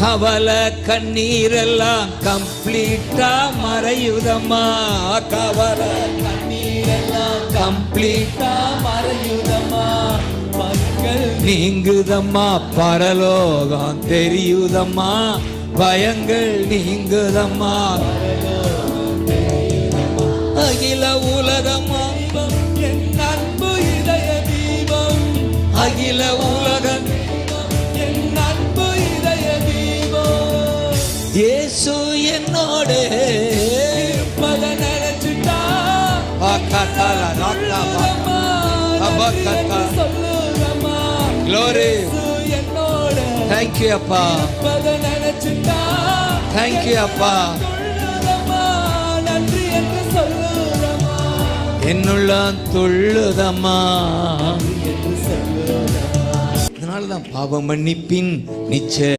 கவலை கண்ணீரெல்லாம் கம்ப்ளீட்டா மறையுதம்மா. கவலை கண்ணீரெல்லாம் கம்ப்ளீட்டா மறையுதம்மா. மக்கள் நீங்குதம்மா, பரலோகம் தெரியுதம்மா. பயங்கள் நீங்குதம்மா, அகில உலகம் என் அன்பு இதய தீபம். அகில உலகம் என் அன்பு இதய தீபம். இயேசு என்னோடு இருப்பதை நினைச்சுட்டா Glory. Thank you அப்பா. Thank you அப்பா. என்னுள்ளம் துள்ளுதம்மா. அதனாலதான் பாவ மன்னிப்பின் நிச்சயம்